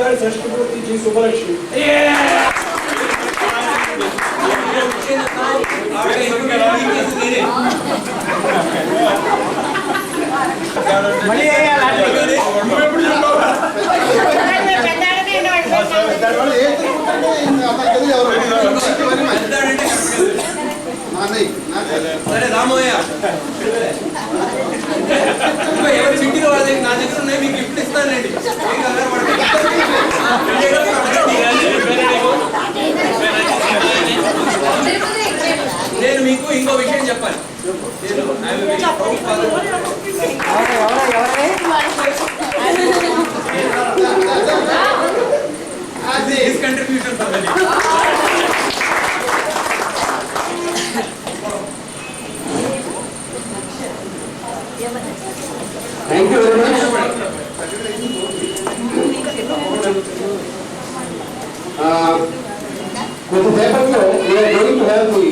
గారి షష్ఠపూర్తి జీ సుబ్బలక్ష్మి. సరే రామయ్య, ఎవరు చిట్టిలో వాళ్ళ దగ్గర నా దగ్గర ఉన్నాయి, మీకు గిఫ్ట్ ఇస్తానండి. నేను మీకు ఇంకో విషయం చెప్పాలి. Contribution Thank you very much. With the paper, we are going to have the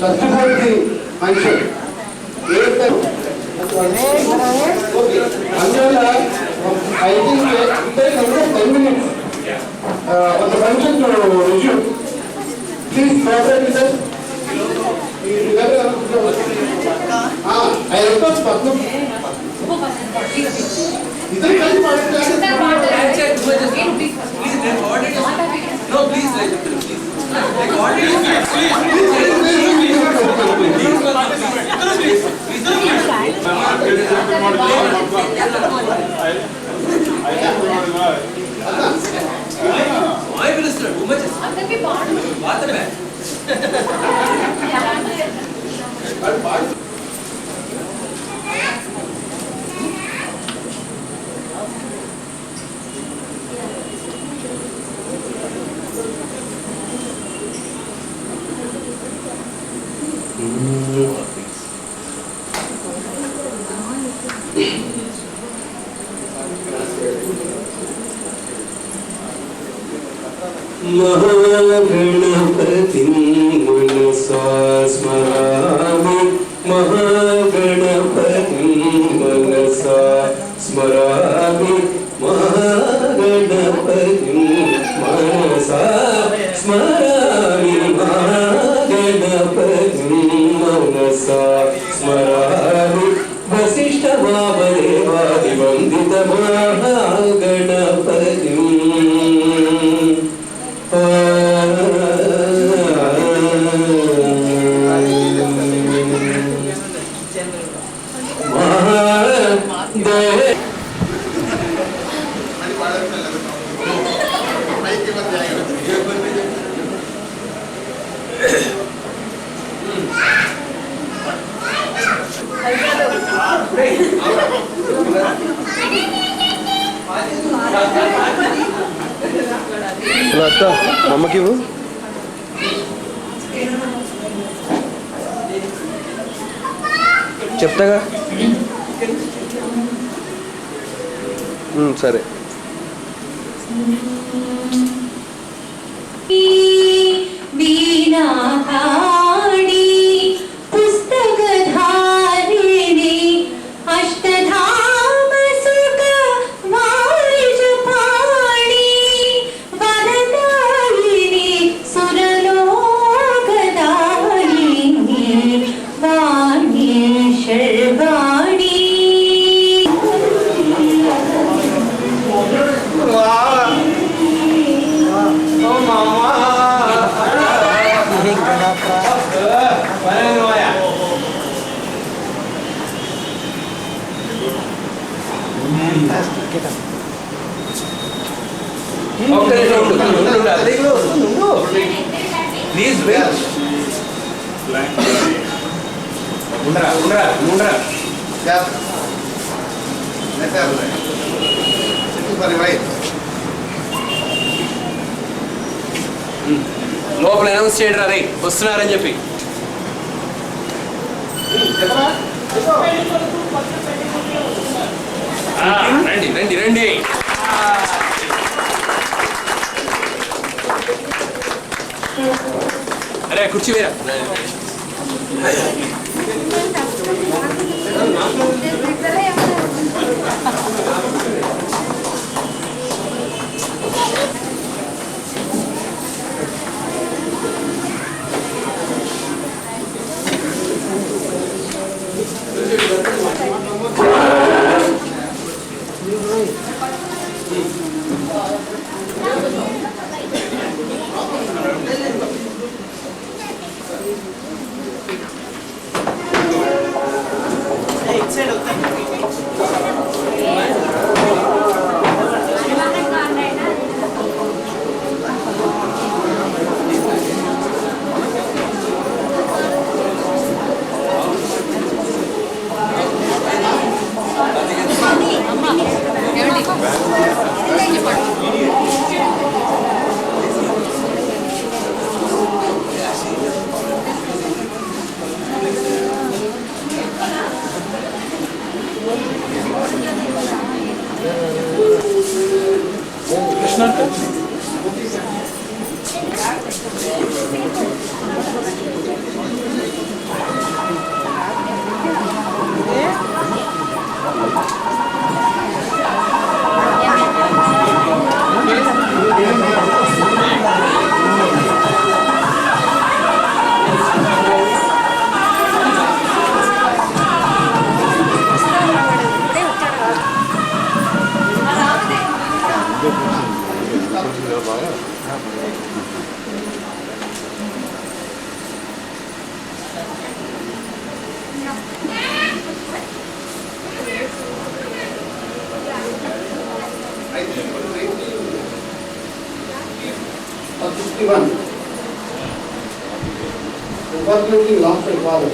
sustainability function. I think it takes about 10 minutes for the function to resume. Please cooperate with us. I request Patna. No, please. My minister, too much. Mahaganapati मनसा स्मरामि महागणपति मनसा स्मरामि महागणपति मनसा स्मरामि महागणपति मनसा स्मरामि वसिष्ठ वामदेवादि वन्दित महागणपति అత్త అమ్మకి చెప్తాగా. సరే. Please wait. Mundra. Yeah. Let's have it. Sitting for a while. లోపల అనౌన్స్ చేయండి రా, వస్తున్నారని చెప్పి. రండి. అరే కుర్చీ వేరా. 61. Unfortunately, lost my father.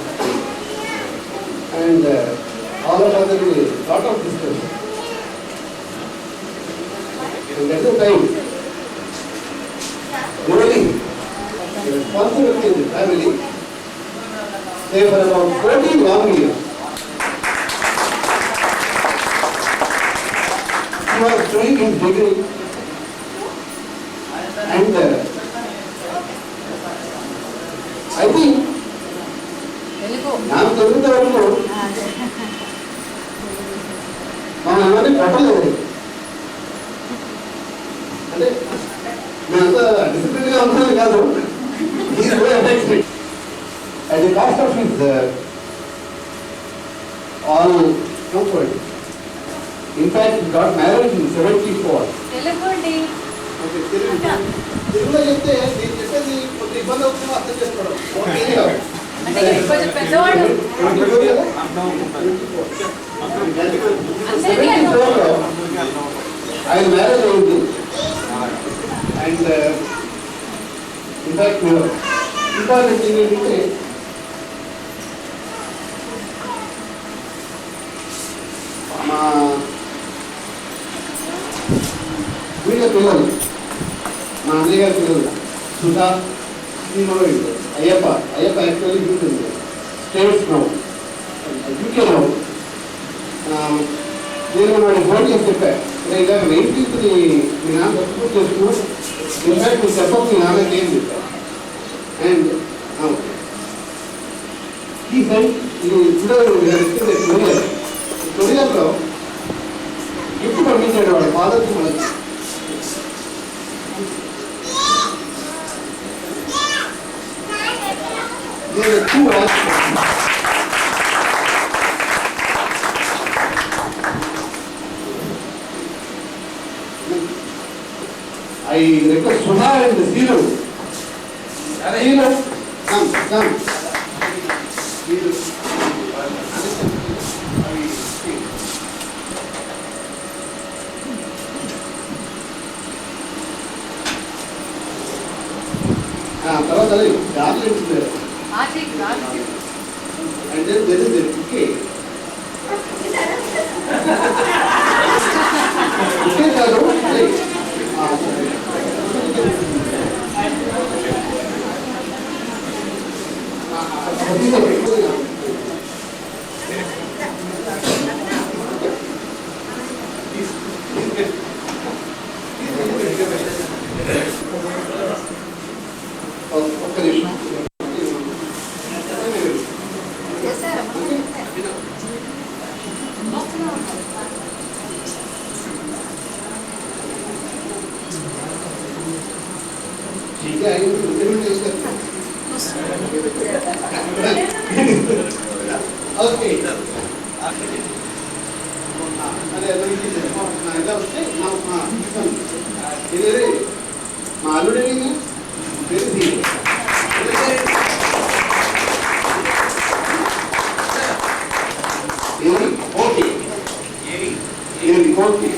And all of us had a lot of discussion. And at the time, really, the responsibility in the family, they were about 14 long years. He was doing his degree. And I think నాకు తెలిసిన వరకు మనం ఎవరిని కొట్టలేదు. అంటే మేమంతా discipline గా ఉంటున్నది కాదు. At the cost of his all comfort. In fact, he got married in 74. తెలుగులో చెప్తే నేను చెప్పేది కొంచెం ఇబ్బంది అవుతుందో అర్థం చేసుకోవడం. ఆయన మ్యారేజ్ అయింది. అండ్ ఇన్ఫాక్ట్ ఇంపార్టెంట్ ఏంటంటే మా వీళ్ళ పిల్లలు, మా అన్నయ్య గారి పిల్లలు Sudha, Ayyappa actually states now, UK now. నేను వాడిని ఫోన్ చేసి చెప్పాను, ఇలా 19th మీ నాన్న సపోర్ట్ చేస్తున్నాను. ఇన్ఫాక్ట్ మీరు చెప్పకు మీ నాన్నకి ఏం చెప్పాను. అండ్ ఈ సైడ్ ఇది ఇప్పుడు కొరియాలో గిఫ్ట్ పంపించాడు వాడు ఫాదర్కి. మనకి I request Sudha and Zero. Zero, come. Zero. తర్వాత chocolates there. And then there is a bouquet. Bouquet కాదు, ఒక్క నిమిషం. ఓకే ఇది మా అల్లుడే okay okay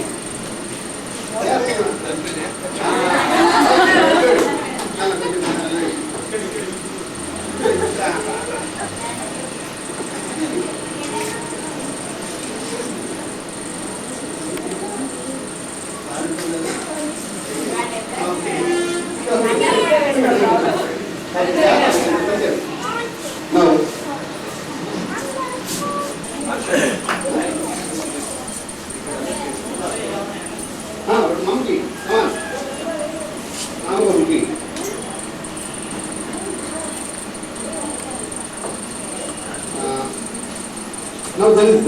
Now there is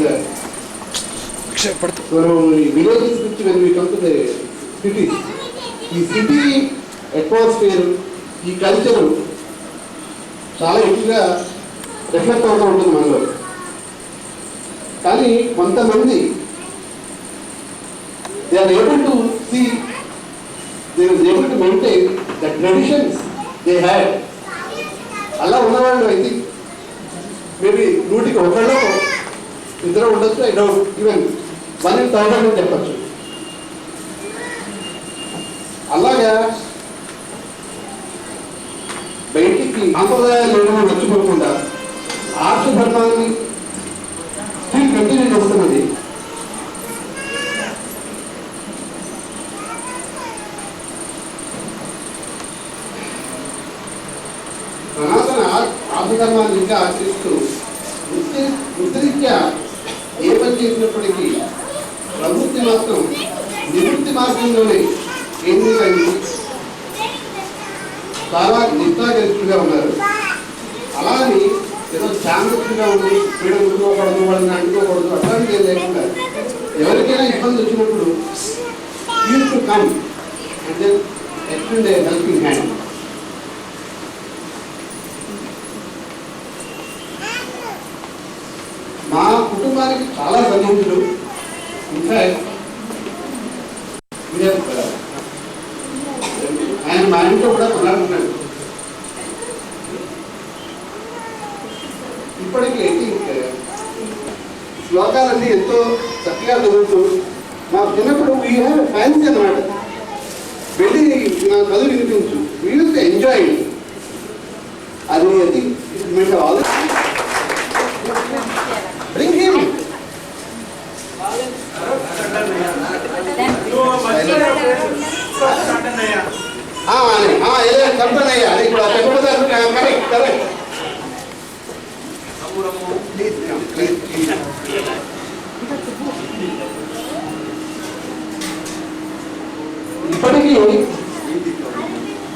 so villages which when we come to the cities, ఈ city atmosphere ఈ culture చాలా ఎక్కువగా రిఫ్లెక్ట్ అవుతూ ఉంటుంది మనలో. కానీ కొంతమంది they are able to see, they are able to maintain the traditions they had. అలా ఉన్నవాళ్ళు అయితే మేబీ 100కి 1 ఇద్దరు ఉండొచ్చు. ఐ డౌట్ ఈవెన్ 1 in 1000 అని చెప్పచ్చు. అలాగా బయటికి సాంప్రదాయాలు ఏమో మర్చిపోకుండా ఆర్ష ధర్మాన్ని స్టిల్ కంటిన్యూ చేస్తున్నది. సనాతన ఆర్ష ధర్మాన్ని ఇంకా ఆచరిస్తూ వృత్తిరీత్యా ఏ పని చేసినప్పటికీ ప్రవృత్తి మాత్రం నివృత్తి మార్గంలోనే కేంద్రీకరించి చాలా నిష్ఠాగరిష్ఠులుగా ఉన్నారు. అలా అని ఏదో శాంతిగా ఉండి పీడ ముట్టుకోకూడదు, వాళ్ళని అంటుకోకూడదు అట్లాంటివి ఏం లేకుండా ఎవరికైనా ఇబ్బంది వచ్చినప్పుడు use to come and then extend a helping hand. మా కుటుంబానికి చాలా సన్నిహితులు. ఇన్ఫాక్ట్ ఆయన మా ఇంట్లో కూడా కొనాడుతున్నాడు. ఇప్పటికీ శ్లోకాలన్నీ ఎంతో చక్కగా చదువుతూ మా చిన్నప్పుడు వీ హ్యావ్ ఫ్యాన్సీ అన్నమాట. వెళ్ళి నా చదువు వినిపించు, వీ యూస్ టు ఎంజాయ్. అది మీకు ఆల్ bring him. కల్పనయ్య అది కూడా కరెక్ట్ కరెక్ట్. ఇప్పటికీ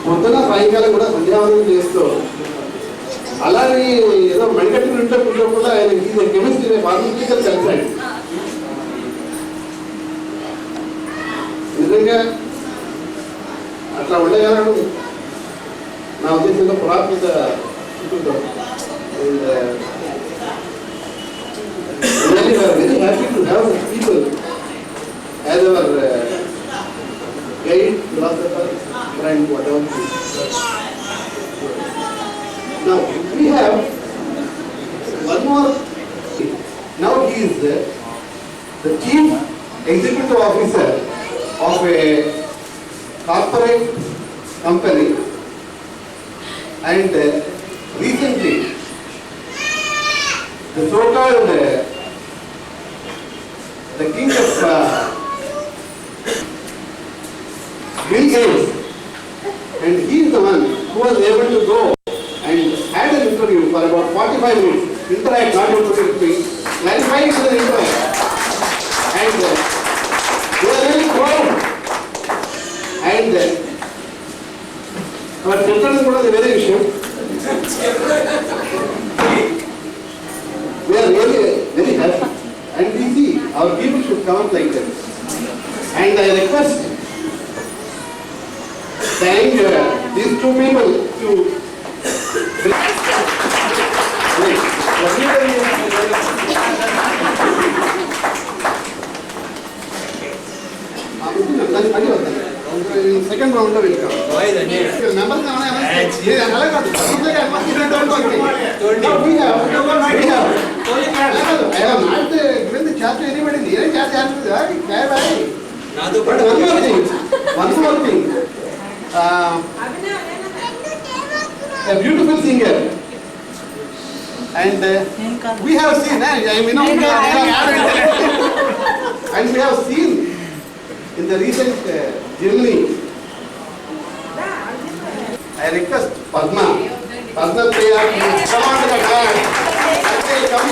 పొద్దున సాయంకాలం కూడా సంధ్యావందనం చేస్తూ అలానే ఏదో మణికట్టు ఇంట్లో కూడా ఆయన కెమిస్ట్రీ ఫార్మసిటికల్ కలిసాడు. నిజంగా అట్లా ఉండగలడు నా ఉద్దేశంలో పురాతన very happy to have people as our guide, philosopher, friend, whatever. Now we have one more. Now he is the chief executive officer of a corporate company, and recently the so-called the king of Bill Gates, and he is the one who was able to go and had an interview for about 45 minutes. Interact, not able to speak, clarifying to the interact. And they are really proud. And our children కూడా అది వేరే విషయం. We are really very happy. And we see our people should come up like that. And I request, thank these two people to దాన్ని పని వద్దాను second రౌండ్లో వెళ్తాం members అలా కాదు చేత ఎనిబడింది ఏం చేత but one more thing beautiful singer and we have seen and we have seen in the recent journey. I request Padma Priya, come on to the dance. Come.